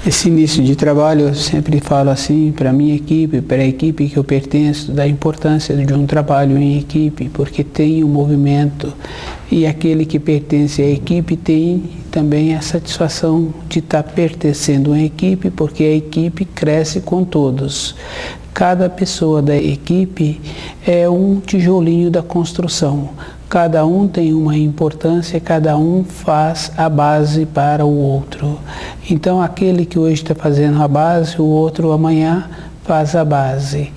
Esse início de trabalho, eu sempre falo assim para a minha equipe, para a equipe que eu pertenço, da importância de um trabalho em equipe, porque tem um movimento e aquele que pertence à equipe tem também a satisfação de estar pertencendo a uma equipe, porque a equipe cresce com todos. Cada pessoa da equipe é um tijolinho da construção. Cada um tem uma importância, cada um faz a base para o outro. Então, aquele que hoje está fazendo a base, o outro amanhã faz a base.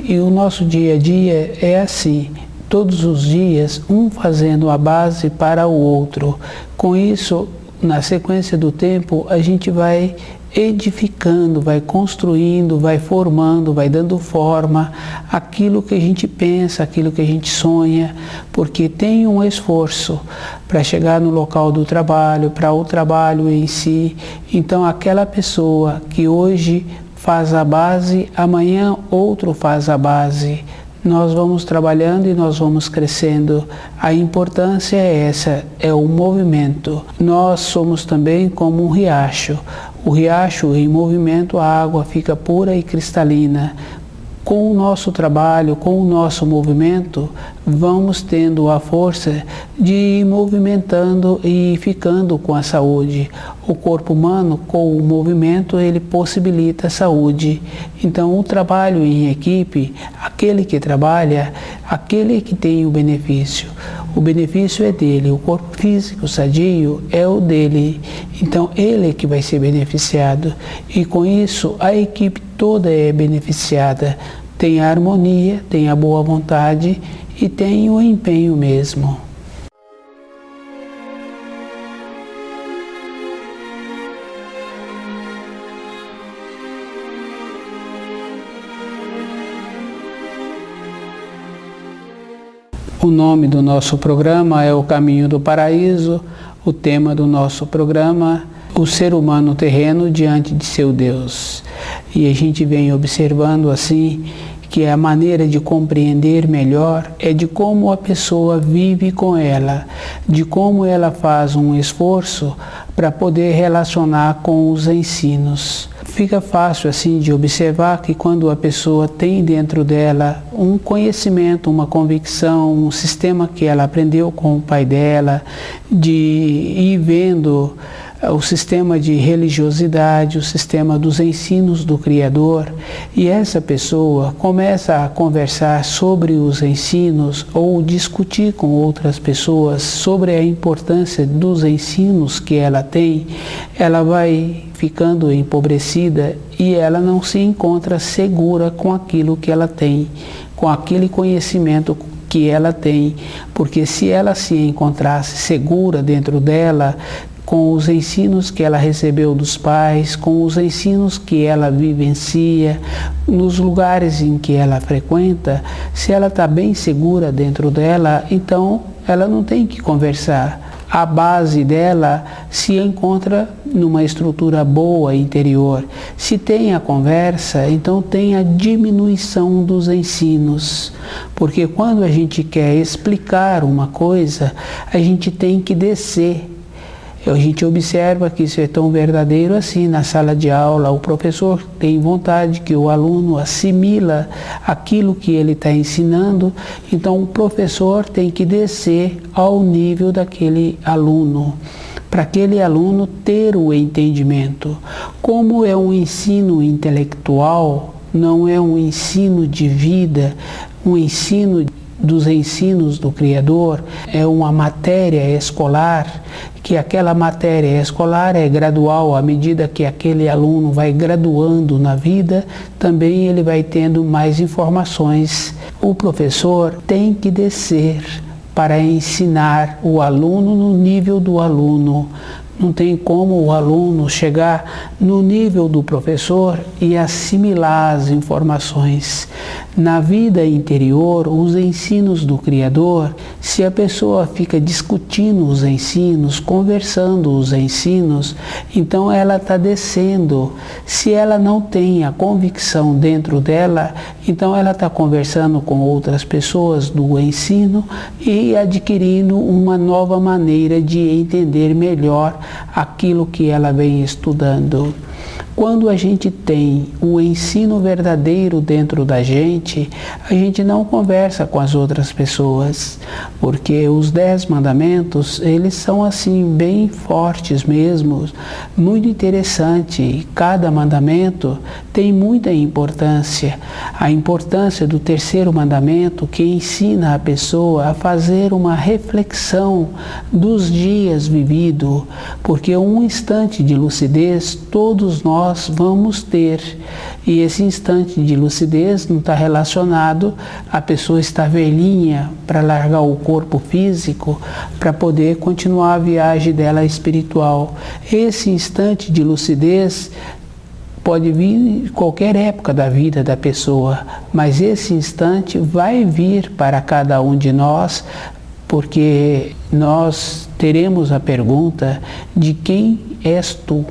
E o nosso dia a dia é assim, todos os dias, um fazendo a base para o outro. Com isso, na sequência do tempo, a gente vai edificando, vai construindo, vai formando, vai dando forma àquilo que a gente pensa, aquilo que a gente sonha, porque tem um esforço para chegar no local do trabalho, para o trabalho em si. Então, aquela pessoa que hoje faz a base, amanhã outro faz a base. Nós vamos trabalhando e nós vamos crescendo. A importância é essa, é o movimento. Nós somos também como um riacho. O riacho em movimento, a água fica pura e cristalina. Com o nosso trabalho, com o nosso movimento, vamos tendo a força de ir movimentando e ficando com a saúde. O corpo humano, com o movimento, ele possibilita a saúde. Então, o trabalho em equipe, aquele que trabalha, aquele que tem o benefício. O benefício é dele, o corpo físico sadio é o dele. Então, ele é que vai ser beneficiado. E com isso, a equipe toda é beneficiada. Tem a harmonia, tem a boa vontade e tem o empenho mesmo. O nome do nosso programa é O Caminho do Paraíso. O tema do nosso programa, o ser humano terreno diante de seu Deus. E a gente vem observando assim que a maneira de compreender melhor é de como a pessoa vive com ela, de como ela faz um esforço para poder relacionar com os ensinos. Fica fácil assim de observar que quando a pessoa tem dentro dela um conhecimento, uma convicção, um sistema que ela aprendeu com o pai dela, de ir vendo o sistema de religiosidade, o sistema dos ensinos do Criador, e essa pessoa começa a conversar sobre os ensinos ou discutir com outras pessoas sobre a importância dos ensinos que ela tem, ela vai ficando empobrecida e ela não se encontra segura com aquilo que ela tem, com aquele conhecimento que ela tem, porque se ela se encontrasse segura dentro dela, com os ensinos que ela recebeu dos pais, com os ensinos que ela vivencia, nos lugares em que ela frequenta, se ela está bem segura dentro dela, então ela não tem que conversar. A base dela se encontra numa estrutura boa interior. Se tem a conversa, então tem a diminuição dos ensinos. Porque quando a gente quer explicar uma coisa, a gente tem que descer. A gente observa que isso é tão verdadeiro assim na sala de aula. O professor tem vontade que o aluno assimila aquilo que ele está ensinando, então o professor tem que descer ao nível daquele aluno, para aquele aluno ter o entendimento. Como é um ensino intelectual, não é um ensino de vida, um ensino dos ensinos do Criador, é uma matéria escolar, que aquela matéria escolar é gradual, à medida que aquele aluno vai graduando na vida, também ele vai tendo mais informações. O professor tem que descer para ensinar o aluno no nível do aluno. Não tem como o aluno chegar no nível do professor e assimilar as informações. Na vida interior, os ensinos do Criador, se a pessoa fica discutindo os ensinos, conversando os ensinos, então ela está descendo. Se ela não tem a convicção dentro dela, então ela está conversando com outras pessoas do ensino e adquirindo uma nova maneira de entender melhor aquilo que ela vem estudando. Quando a gente tem o ensino verdadeiro dentro da gente, a gente não conversa com as outras pessoas, porque os 10 mandamentos, eles são assim bem fortes mesmo, muito interessante. Cada mandamento tem muita importância. A importância do 3º mandamento, que ensina a pessoa a fazer uma reflexão dos dias vividos, porque um instante de lucidez todos nós vamos ter, e esse instante de lucidez não está relacionado a pessoa estar velhinha para largar o corpo físico para poder continuar a viagem dela espiritual. Esse instante de lucidez pode vir em qualquer época da vida da pessoa, mas esse instante vai vir para cada um de nós, porque nós teremos a pergunta de quem és tu.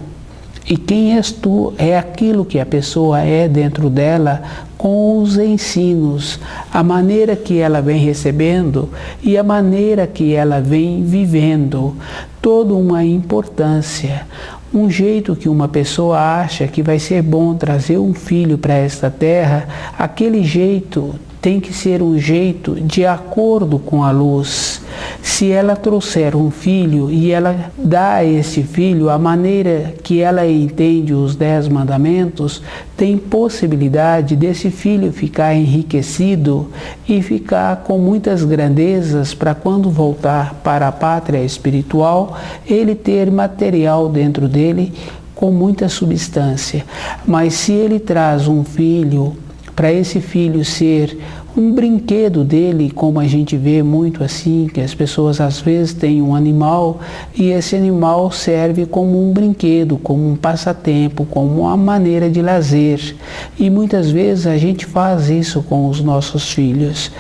E quem és tu é aquilo que a pessoa é dentro dela, com os ensinos, a maneira que ela vem recebendo e a maneira que ela vem vivendo. Toda uma importância. Um jeito que uma pessoa acha que vai ser bom trazer um filho para esta terra, aquele jeito tem que ser um jeito de acordo com a luz. Se ela trouxer um filho e ela dá a esse filho a maneira que ela entende os 10 mandamentos, tem possibilidade desse filho ficar enriquecido e ficar com muitas grandezas para quando voltar para a pátria espiritual, ele ter material dentro dele com muita substância. Mas se ele traz um filho, para esse filho ser um brinquedo dele, como a gente vê muito assim, que as pessoas às vezes têm um animal e esse animal serve como um brinquedo, como um passatempo, como uma maneira de lazer. E muitas vezes a gente faz isso com os nossos filhos.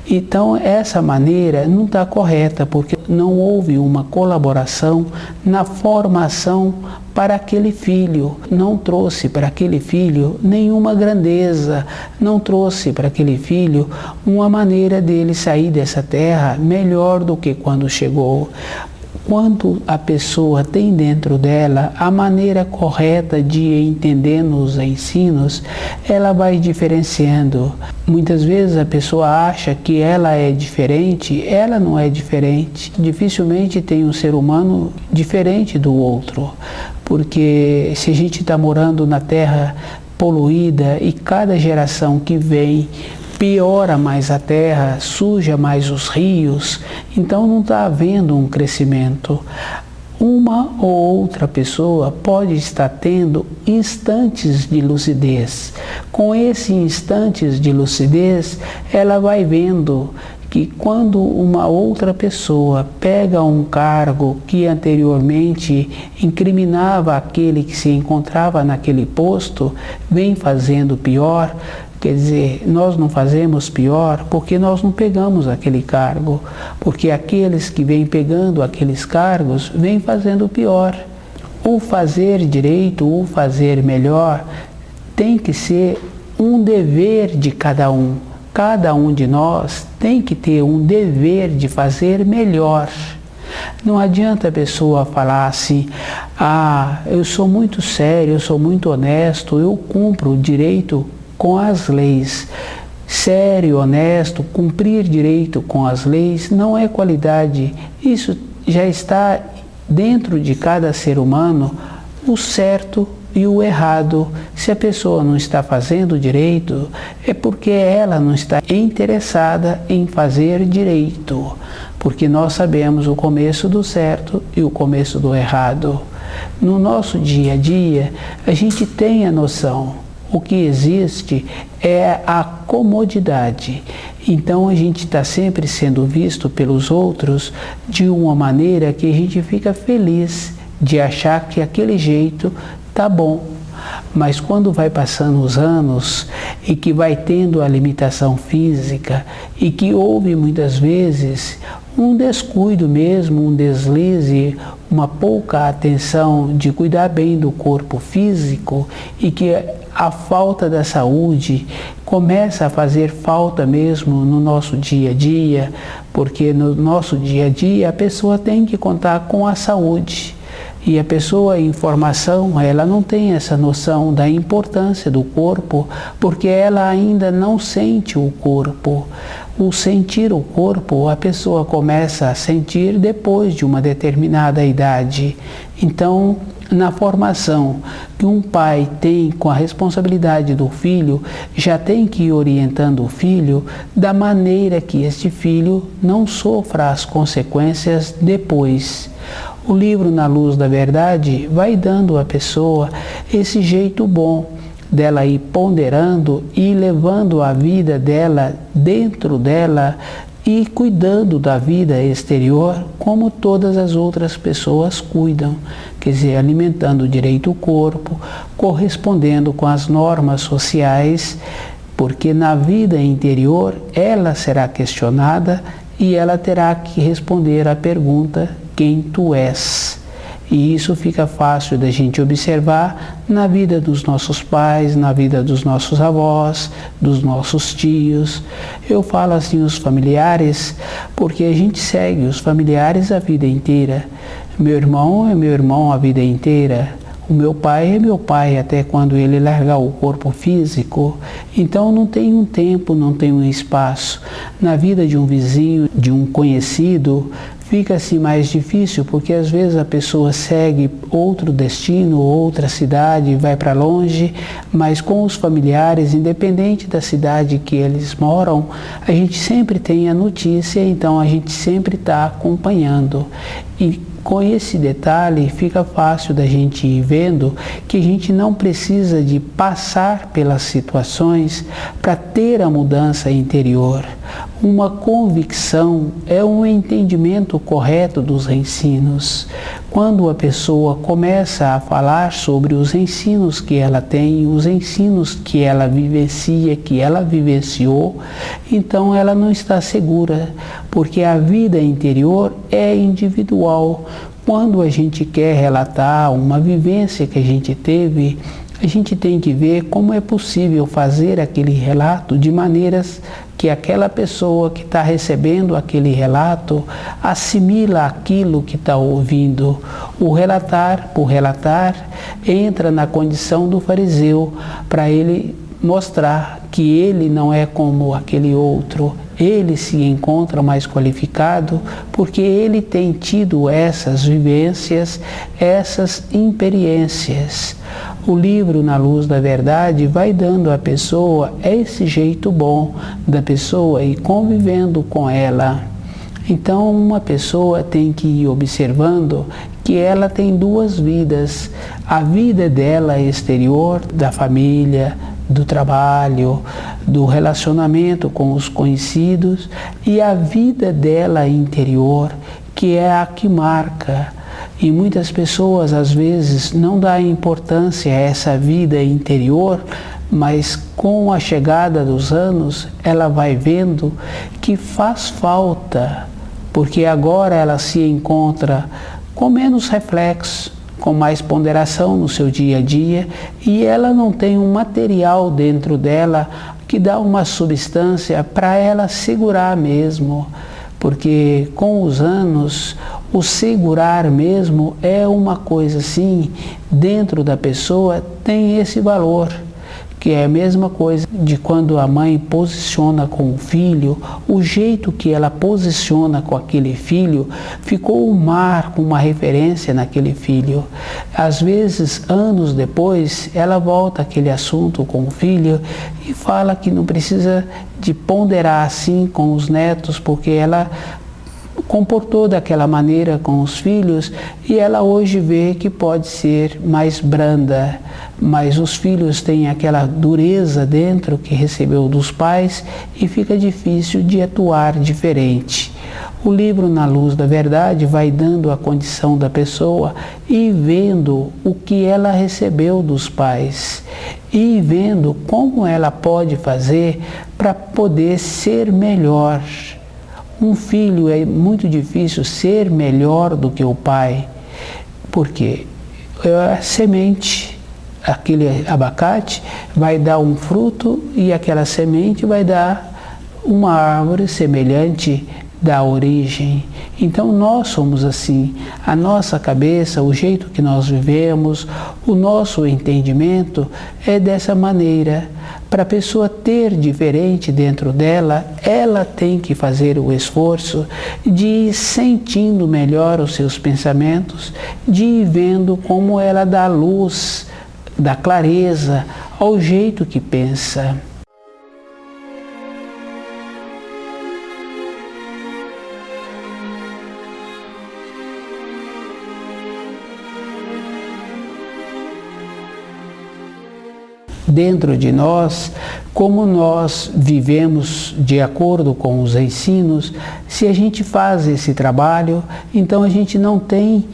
Então essa maneira não está correta, porque não houve uma colaboração na formação para aquele filho, não trouxe para aquele filho nenhuma grandeza, não trouxe para aquele filho uma maneira dele sair dessa terra melhor do que quando chegou. Quando a pessoa tem dentro dela a maneira correta de entender nos ensinos, ela vai diferenciando. Muitas vezes a pessoa acha que ela é diferente, ela não é diferente. Dificilmente tem um ser humano diferente do outro, porque se a gente está morando na terra poluída e cada geração que vem piora mais a terra, suja mais os rios, então não está havendo um crescimento. Uma ou outra pessoa pode estar tendo instantes de lucidez. Com esses instantes de lucidez, ela vai vendo que quando uma outra pessoa pega um cargo que anteriormente incriminava aquele que se encontrava naquele posto, vem fazendo pior. Quer dizer, nós não fazemos pior porque nós não pegamos aquele cargo, porque aqueles que vêm pegando aqueles cargos vêm fazendo pior. O fazer direito, o fazer melhor, tem que ser um dever de cada um. Cada um de nós tem que ter um dever de fazer melhor. Não adianta a pessoa falar assim, eu sou muito sério, eu sou muito honesto, eu cumpro o direito com as leis. Sério, honesto, cumprir direito com as leis não é qualidade. Isso já está dentro de cada ser humano, o certo e o errado. Se a pessoa não está fazendo direito, é porque ela não está interessada em fazer direito. Porque nós sabemos o começo do certo e o começo do errado. No nosso dia a dia, a gente tem a noção. O que existe é a comodidade. Então a gente está sempre sendo visto pelos outros de uma maneira que a gente fica feliz de achar que aquele jeito tá bom. Mas quando vai passando os anos e que vai tendo a limitação física e que houve muitas vezes um descuido mesmo, um deslize, uma pouca atenção de cuidar bem do corpo físico e que a falta da saúde começa a fazer falta mesmo no nosso dia a dia, porque no nosso dia a dia a pessoa tem que contar com a saúde. E a pessoa em formação, ela não tem essa noção da importância do corpo, porque ela ainda não sente o corpo. O sentir o corpo, a pessoa começa a sentir depois de uma determinada idade. Então, na formação que um pai tem com a responsabilidade do filho, já tem que ir orientando o filho da maneira que este filho não sofra as consequências depois. O livro Na Luz da Verdade vai dando à pessoa esse jeito bom dela ir ponderando e levando a vida dela dentro dela e cuidando da vida exterior como todas as outras pessoas cuidam, quer dizer, alimentando direito o corpo, correspondendo com as normas sociais, porque na vida interior ela será questionada e ela terá que responder à pergunta: quem tu és? E isso fica fácil da gente observar na vida dos nossos pais, na vida dos nossos avós, dos nossos tios. Eu falo assim os familiares, porque a gente segue os familiares a vida inteira. Meu irmão é meu irmão a vida inteira. O meu pai é meu pai até quando ele largar o corpo físico. Então não tem um tempo, não tem um espaço. Na vida de um vizinho, de um conhecido, fica-se mais difícil, porque às vezes a pessoa segue outro destino, outra cidade, vai para longe, mas com os familiares, independente da cidade que eles moram, a gente sempre tem a notícia, então a gente sempre está acompanhando. E com esse detalhe fica fácil da gente ir vendo que a gente não precisa de passar pelas situações para ter a mudança interior. Uma convicção é um entendimento correto dos ensinos. Quando a pessoa começa a falar sobre os ensinos que ela tem, os ensinos que ela vivencia, que ela vivenciou, então ela não está segura, porque a vida interior é individual. Quando a gente quer relatar uma vivência que a gente teve, a gente tem que ver como é possível fazer aquele relato de maneiras que aquela pessoa que está recebendo aquele relato assimila aquilo que está ouvindo. O relatar, por relatar, entra na condição do fariseu, para ele mostrar que ele não é como aquele outro. Ele se encontra mais qualificado porque ele tem tido essas vivências, essas experiências. O livro Na Luz da Verdade vai dando à pessoa esse jeito bom da pessoa e convivendo com ela. Então uma pessoa tem que ir observando que ela tem duas vidas. A vida dela exterior, da família, do trabalho, do relacionamento com os conhecidos, e a vida dela interior, que é a que marca. E muitas pessoas às vezes não dão importância a essa vida interior, mas com a chegada dos anos ela vai vendo que faz falta, porque agora ela se encontra com menos reflexo, com mais ponderação no seu dia a dia, e ela não tem um material dentro dela que dá uma substância para ela segurar mesmo, porque com os anos o segurar mesmo é uma coisa assim, dentro da pessoa tem esse valor, que é a mesma coisa de quando a mãe posiciona com o filho, o jeito que ela posiciona com aquele filho, ficou um marco, uma referência naquele filho. Às vezes, anos depois, ela volta àquele assunto com o filho e fala que não precisa de ponderar assim com os netos, porque ela comportou daquela maneira com os filhos e ela hoje vê que pode ser mais branda, mas os filhos têm aquela dureza dentro que recebeu dos pais e fica difícil de atuar diferente. O livro Na Luz da Verdade vai dando a condição da pessoa e vendo o que ela recebeu dos pais e vendo como ela pode fazer para poder ser melhor. Um filho é muito difícil ser melhor do que o pai, porque a semente, aquele abacate, vai dar um fruto e aquela semente vai dar uma árvore semelhante da origem. Então nós somos assim, a nossa cabeça, o jeito que nós vivemos, o nosso entendimento é dessa maneira. Para a pessoa ter diferente dentro dela, ela tem que fazer o esforço de ir sentindo melhor os seus pensamentos, de ir vendo como ela dá luz, dá clareza ao jeito que pensa. Dentro de nós, como nós vivemos de acordo com os ensinos, se a gente faz esse trabalho, então a gente não tem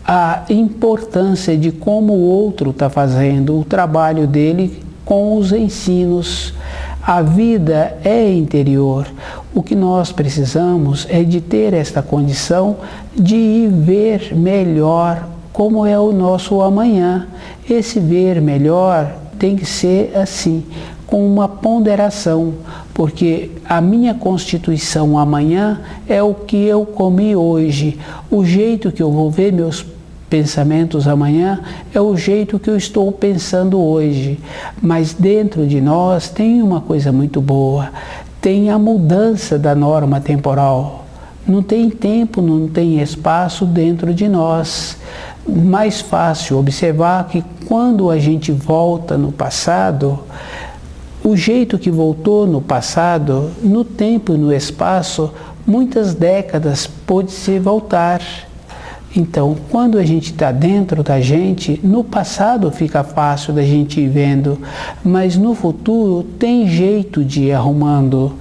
a importância de como o outro está fazendo o trabalho dele com os ensinos. A vida é interior. O que nós precisamos é de ter esta condição de ir ver melhor como é o nosso amanhã. Esse ver melhor tem que ser assim, com uma ponderação, porque a minha constituição amanhã é o que eu comi hoje. O jeito que eu vou ver meus pensamentos amanhã é o jeito que eu estou pensando hoje. Mas dentro de nós tem uma coisa muito boa, tem a mudança da norma temporal. Não tem tempo, não tem espaço dentro de nós. Mais fácil observar que quando a gente volta no passado, o jeito que voltou no passado, no tempo e no espaço, muitas décadas pode-se voltar. Então, quando a gente está dentro da gente, no passado fica fácil da gente ir vendo, mas no futuro tem jeito de ir arrumando.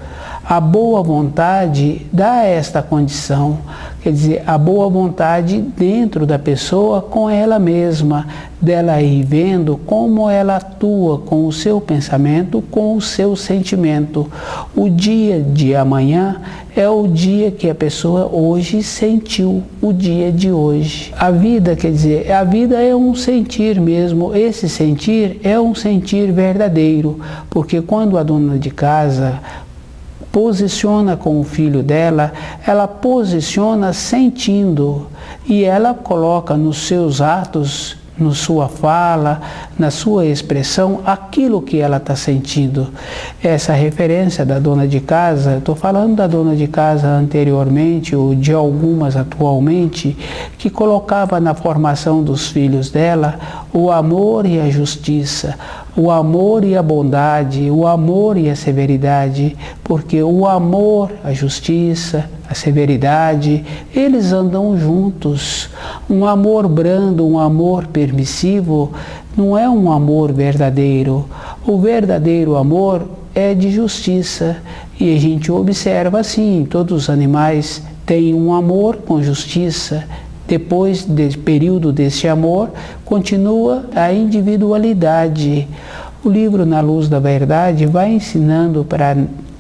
A boa vontade dá esta condição, quer dizer, a boa vontade dentro da pessoa com ela mesma, dela ir vendo como ela atua com o seu pensamento, com o seu sentimento. O dia de amanhã é o dia que a pessoa hoje sentiu, o dia de hoje. A vida, quer dizer, a vida é um sentir mesmo, esse sentir é um sentir verdadeiro, porque quando a dona de casa posiciona com o filho dela, ela posiciona sentindo e ela coloca nos seus atos, na sua fala, na sua expressão, aquilo que ela está sentindo. Essa referência da dona de casa, estou falando da dona de casa anteriormente ou de algumas atualmente, que colocava na formação dos filhos dela o amor e a justiça, o amor e a bondade, o amor e a severidade, porque o amor, a justiça, a severidade, eles andam juntos. Um amor brando, um amor permissivo, não é um amor verdadeiro. O verdadeiro amor é de justiça. E a gente observa assim, todos os animais têm um amor com justiça. Depois do período desse amor, continua a individualidade. O livro Na Luz da Verdade vai ensinando para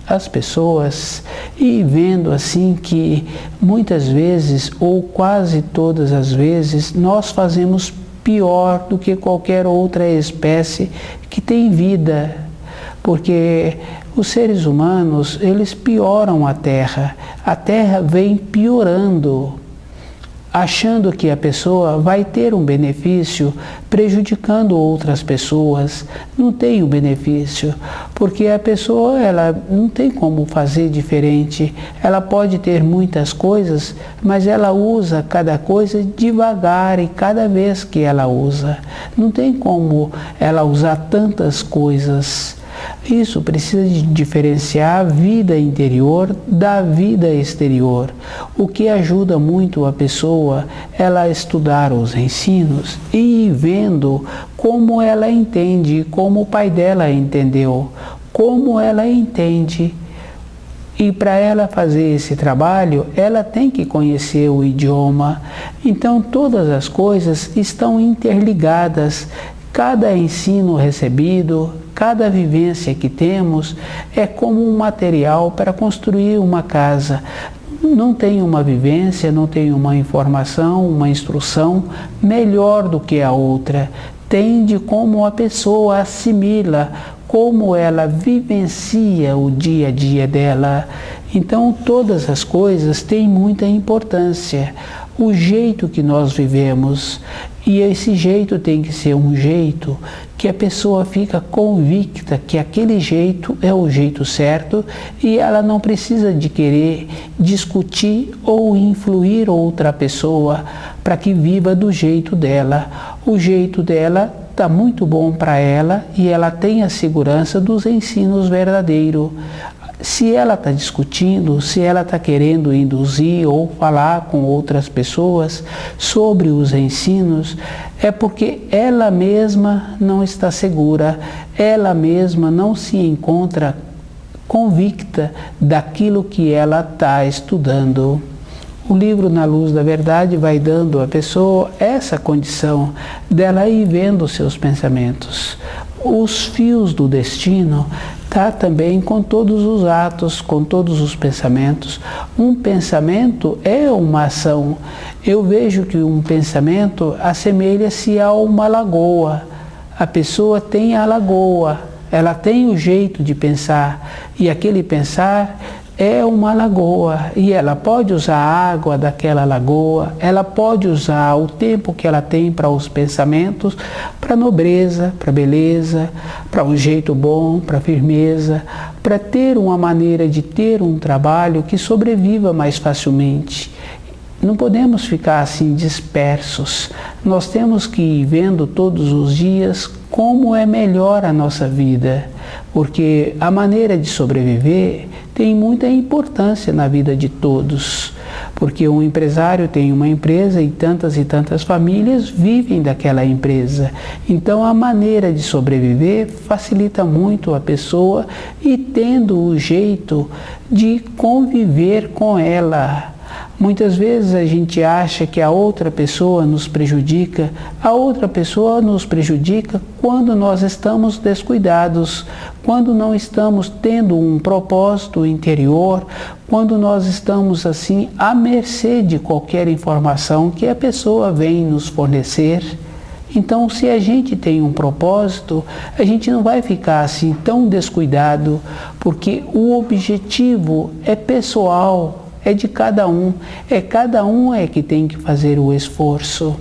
as pessoas e vendo assim que muitas vezes, ou quase todas as vezes, nós fazemos pior do que qualquer outra espécie que tem vida. Porque os seres humanos, eles pioram a Terra vem piorando, achando que a pessoa vai ter um benefício prejudicando outras pessoas. Não tem um benefício, porque a pessoa ela não tem como fazer diferente. Ela pode ter muitas coisas, mas ela usa cada coisa devagar e cada vez que ela usa. Não tem como ela usar tantas coisas. Isso precisa de diferenciar a vida interior da vida exterior, o que ajuda muito a pessoa ela estudar os ensinos e ir vendo como ela entende, como o pai dela entendeu, como ela entende. E para ela fazer esse trabalho, ela tem que conhecer o idioma. Então todas as coisas estão interligadas. Cada ensino recebido, cada vivência que temos é como um material para construir uma casa. Não tem uma vivência, não tem uma informação, uma instrução melhor do que a outra. Tem de como a pessoa assimila, como ela vivencia o dia a dia dela. Então todas as coisas têm muita importância. O jeito que nós vivemos, e esse jeito tem que ser um jeito que a pessoa fica convicta que aquele jeito é o jeito certo e ela não precisa de querer discutir ou influir outra pessoa para que viva do jeito dela. O jeito dela está muito bom para ela e ela tem a segurança dos ensinos verdadeiros. Se ela está discutindo, se ela está querendo induzir ou falar com outras pessoas sobre os ensinos, é porque ela mesma não está segura, ela mesma não se encontra convicta daquilo que ela está estudando. O livro Na Luz da Verdade vai dando à pessoa essa condição dela ir vendo os seus pensamentos. Os fios do destino está também com todos os atos, com todos os pensamentos. Um pensamento é uma ação. Eu vejo que um pensamento assemelha-se a uma lagoa. A pessoa tem a lagoa, ela tem o jeito de pensar, e aquele pensar é uma lagoa, e ela pode usar a água daquela lagoa, ela pode usar o tempo que ela tem para os pensamentos, para nobreza, para beleza, para um jeito bom, para firmeza, para ter uma maneira de ter um trabalho que sobreviva mais facilmente. Não podemos ficar assim dispersos, nós temos que ir vendo todos os dias como é melhor a nossa vida, porque a maneira de sobreviver tem muita importância na vida de todos, porque um empresário tem uma empresa e tantas famílias vivem daquela empresa. Então a maneira de sobreviver facilita muito a pessoa e tendo o jeito de conviver com ela. Muitas vezes a gente acha que a outra pessoa nos prejudica. A outra pessoa nos prejudica quando nós estamos descuidados, quando não estamos tendo um propósito interior, quando nós estamos assim à mercê de qualquer informação que a pessoa vem nos fornecer. Então, se a gente tem um propósito, a gente não vai ficar assim tão descuidado, porque o objetivo é pessoal. É de cada um é que tem que fazer o esforço.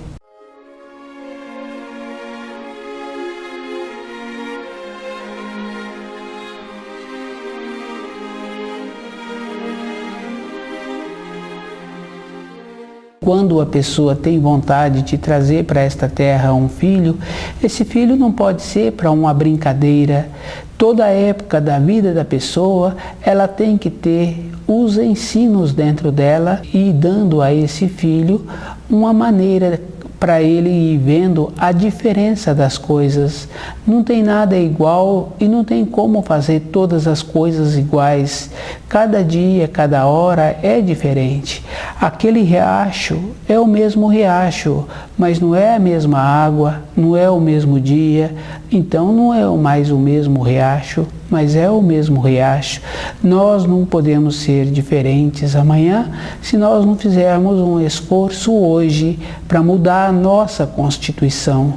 Quando a pessoa tem vontade de trazer para esta terra um filho, esse filho não pode ser para uma brincadeira. Toda a época da vida da pessoa, ela tem que ter os ensinos dentro dela e dando a esse filho uma maneira para ele ir vendo a diferença das coisas. Não tem nada igual e não tem como fazer todas as coisas iguais. Cada dia, cada hora é diferente. Aquele riacho é o mesmo riacho, mas não é a mesma água, não é o mesmo dia, então não é mais o mesmo riacho, mas é o mesmo riacho. Nós não podemos ser diferentes amanhã se nós não fizermos um esforço hoje para mudar a nossa Constituição.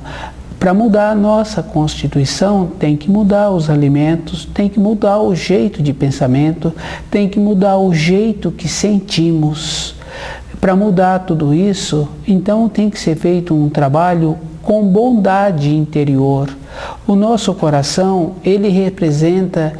Para mudar a nossa Constituição, tem que mudar os alimentos, tem que mudar o jeito de pensamento, tem que mudar o jeito que sentimos. Para mudar tudo isso, então tem que ser feito um trabalho com bondade interior. O nosso coração, ele representa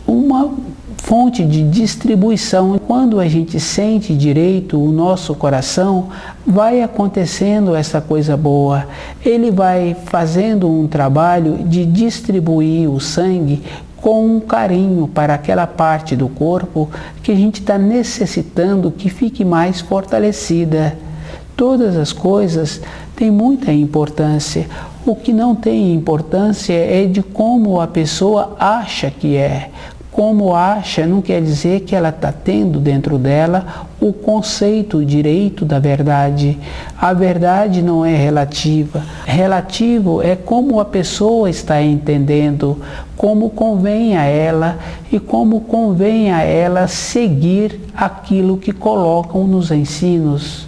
uma fonte de distribuição. Quando a gente sente direito o nosso coração, vai acontecendo essa coisa boa. Ele vai fazendo um trabalho de distribuir o sangue com um carinho para aquela parte do corpo que a gente está necessitando que fique mais fortalecida. Todas as coisas têm muita importância. O que não tem importância é de como a pessoa acha que é. Como acha não quer dizer que ela está tendo dentro dela o conceito direito da verdade. A verdade não é relativa. Relativo é como a pessoa está entendendo, como convém a ela e como convém a ela seguir aquilo que colocam nos ensinos.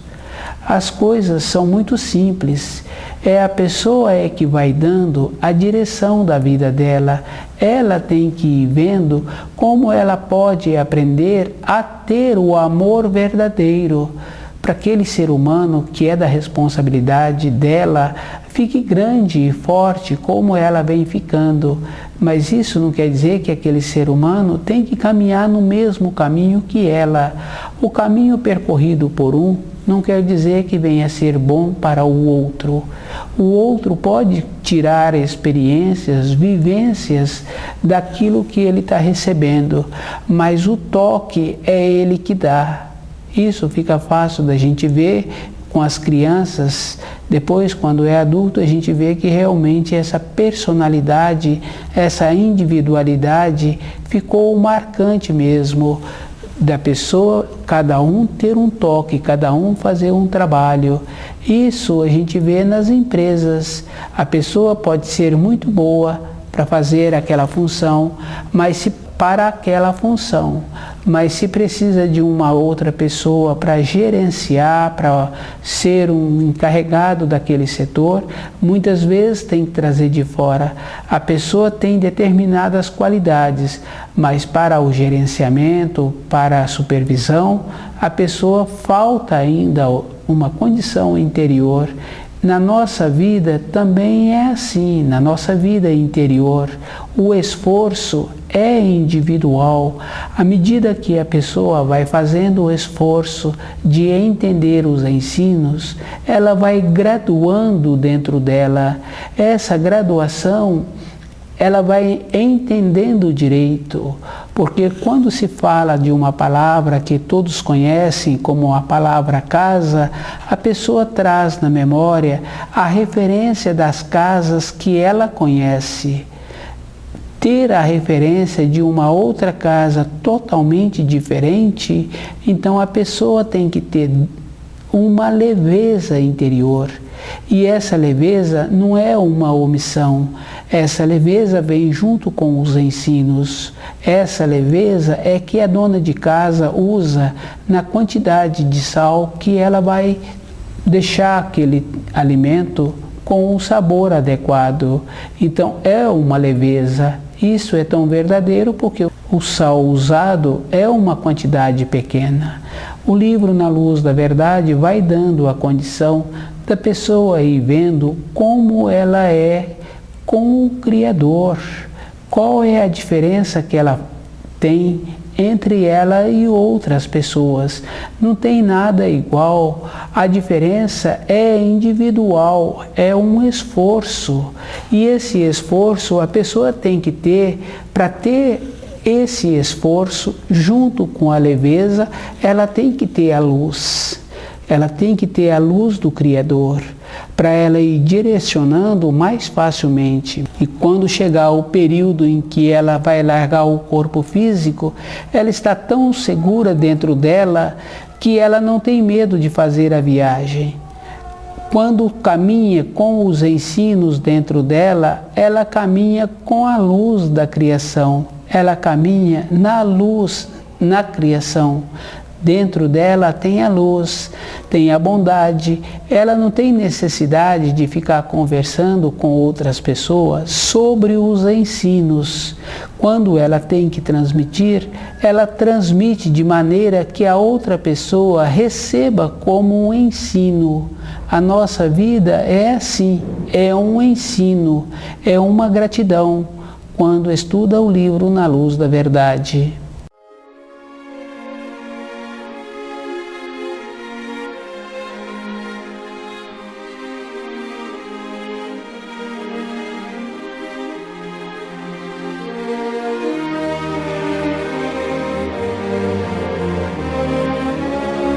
As coisas são muito simples. A pessoa que vai dando a direção da vida dela. Ela tem que ir vendo como ela pode aprender a ter o amor verdadeiro. Para aquele ser humano que é da responsabilidade dela, fique grande e forte como ela vem ficando. Mas isso não quer dizer que aquele ser humano tem que caminhar no mesmo caminho que ela. O caminho percorrido por um não quer dizer que venha a ser bom para o outro. O outro pode tirar experiências, vivências daquilo que ele está recebendo, mas o toque é ele que dá. Isso fica fácil da gente ver com as crianças. Depois, quando é adulto, a gente vê que realmente essa personalidade, essa individualidade ficou marcante mesmo da pessoa, cada um ter um toque, cada um fazer um trabalho. Isso a gente vê nas empresas. A pessoa pode ser muito boa para fazer aquela função, para aquela função, mas se precisa de uma outra pessoa para gerenciar, para ser um encarregado daquele setor, muitas vezes tem que trazer de fora. A pessoa tem determinadas qualidades, mas para o gerenciamento, para a supervisão, a pessoa falta ainda uma condição interior. Na nossa vida também é assim, na nossa vida interior, o esforço é individual. À medida que a pessoa vai fazendo o esforço de entender os ensinos, ela vai graduando dentro dela. Essa graduação, ela vai entendendo direito, porque quando se fala de uma palavra que todos conhecem como a palavra casa, a pessoa traz na memória a referência das casas que ela conhece. Ter a referência de uma outra casa totalmente diferente, então a pessoa tem que ter uma leveza interior. E essa leveza não é uma omissão, essa leveza vem junto com os ensinos. Essa leveza é que a dona de casa usa na quantidade de sal que ela vai deixar aquele alimento com o sabor adequado. Então é uma leveza. Isso é tão verdadeiro porque o sal usado é uma quantidade pequena. O livro Na Luz da Verdade vai dando a condição da pessoa ir vendo como ela é com o Criador. Qual é a diferença que ela tem entre ela e outras pessoas? Não tem nada igual. A diferença é individual, é um esforço. E esse esforço a pessoa tem que ter. Para ter esse esforço, junto com a leveza, ela tem que ter a luz. Ela tem que ter a luz do Criador, para ela ir direcionando mais facilmente. E quando chegar o período em que ela vai largar o corpo físico, ela está tão segura dentro dela que ela não tem medo de fazer a viagem. Quando caminha com os ensinos dentro dela, ela caminha com a luz da criação. Ela caminha na luz, na criação. Dentro dela tem a luz, tem a bondade. Ela não tem necessidade de ficar conversando com outras pessoas sobre os ensinos. Quando ela tem que transmitir, ela transmite de maneira que a outra pessoa receba como um ensino. A nossa vida é assim, é um ensino, é uma gratidão quando estuda o livro Na Luz da Verdade.